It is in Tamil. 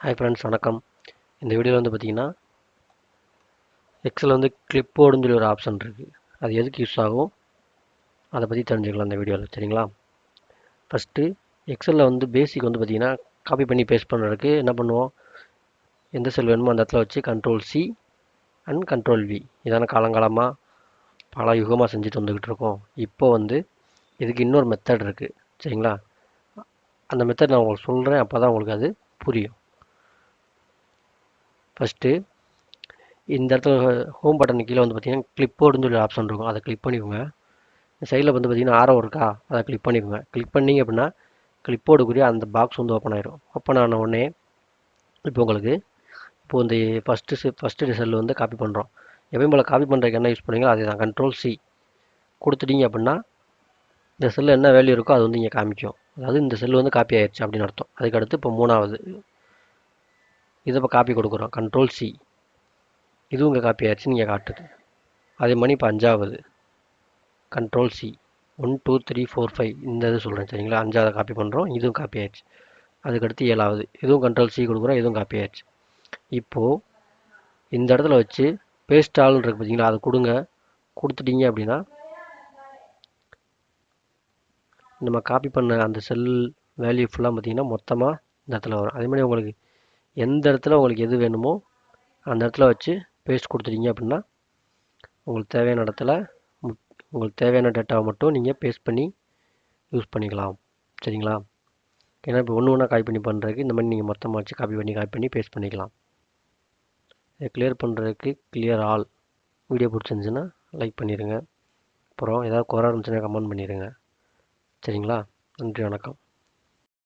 ஹாய் ஃப்ரெண்ட்ஸ், வணக்கம். இந்த வீடியோவில் பார்த்தீங்கன்னா எக்ஸல் கிளிப்போர்டுன்னு சொல்லி ஒரு ஆப்ஷன் இருக்குது. அது எதுக்கு யூஸ் ஆகும் அதை பற்றி தெரிஞ்சுக்கலாம் இந்த வீடியோவில். சரிங்களா? ஃபஸ்ட்டு எக்ஸலில் பேசிக் பார்த்தீங்கன்னா காப்பி பண்ணி பேஸ்ட் பண்ணுறதுக்கு என்ன பண்ணுவோம், எந்த செல் வேணுமோ அந்த இடத்துல வச்சு Ctrl+C அண்ட் Ctrl+V இதான காலங்காலமாக பல யுகமாக செஞ்சுட்டு வந்துக்கிட்டு இருக்கோம். இப்போ இதுக்கு இன்னொரு மெத்தட் இருக்குது. சரிங்களா? அந்த மெத்தட் நான் உங்களுக்கு சொல்கிறேன், அப்போ தான் உங்களுக்கு அது புரியும். ஃபஸ்ட்டு இந்த இடத்துல ஹோம் பட்டன் கீழே பார்த்தீங்கன்னா கிளிப்போர்டுன்னு சொல்லி ஆப்ஷன் இருக்கும். அதை கிளிக் பண்ணிக்கோங்க. சைடில் பார்த்தீங்கன்னா ஆரோ இருக்கா, அதை கிளிக் பண்ணிக்கோங்க. கிளிக் பண்ணிங்க அப்படின்னா கிளிப்போர்டுக்குரிய அந்த பாக்ஸ் ஓப்பன் ஆயிரும். ஓப்பன் ஆன உடனே இப்போ இந்த ஃபஸ்ட்டு செல் காப்பி பண்ணுறோம். எப்பயும் போல் காப்பி பண்ணுறதுக்கு என்ன யூஸ் பண்ணுவீங்களோ அதே தான். Ctrl+C கொடுத்துட்டீங்க அப்படின்னா இந்த செல்லில் என்ன வேல்யூ இருக்கோ அது இங்கே காமிக்கும். அதாவது இந்த செல் காப்பி ஆயிடுச்சு அப்படின்னு அர்த்தம். அதுக்கடுத்து இப்போ மூணாவது இதை இப்போ காப்பி கொடுக்குறோம். Ctrl+C, இதுவும் இங்கே காப்பி ஆயிடுச்சு நீங்கள் காட்டுது. அதே மாதிரி இப்போ அஞ்சாவது Ctrl+C 1 2 3 4 5 இந்த இது சொல்கிறேன். சரிங்களா? அஞ்சாவது காப்பி பண்ணுறோம், இதுவும் காப்பி ஆயிடுச்சு. அதுக்கடுத்து ஏழாவது, இதுவும் Ctrl+C கொடுக்குறோம், இதுவும் காப்பி ஆயிடுச்சு. இப்போது இந்த இடத்துல வச்சு பேஸ்ட் ஆல் இருக்குது பார்த்தீங்களா, அதை கொடுத்துட்டீங்க அப்படின்னா நம்ம காப்பி பண்ண அந்த செல் வேல்யூ ஃபுல்லாக பார்த்தீங்கன்னா மொத்தமாக இந்த இடத்துல வரும். அதே மாதிரி உங்களுக்கு எந்த இடத்துல உங்களுக்கு எது வேணுமோ அந்த இடத்துல வச்சு பேஸ்ட் கொடுத்துட்டீங்க அப்படின்னா உங்களுக்கு தேவையான இடத்துல உங்களுக்கு தேவையான டேட்டாவை மட்டும் நீங்கள் பேஸ்ட் பண்ணி யூஸ் பண்ணிக்கலாம். சரிங்களா? ஏன்னா இப்போ ஒன்று காப்பி பண்ணி பண்ணுறதுக்கு இந்த மாதிரி நீங்கள் மொத்தமாக வச்சு காப்பி பண்ணி பேஸ்ட் பண்ணிக்கலாம். இதை கிளியர் பண்ணுறதுக்கு கிளியர் ஆல். வீடியோ பிடிச்சிருந்துச்சுன்னா லைக் பண்ணிடுங்க. அப்புறம் ஏதாவது குறை இருந்துச்சுன்னா கமெண்ட் பண்ணிடுங்க. சரிங்களா? நன்றி, வணக்கம்.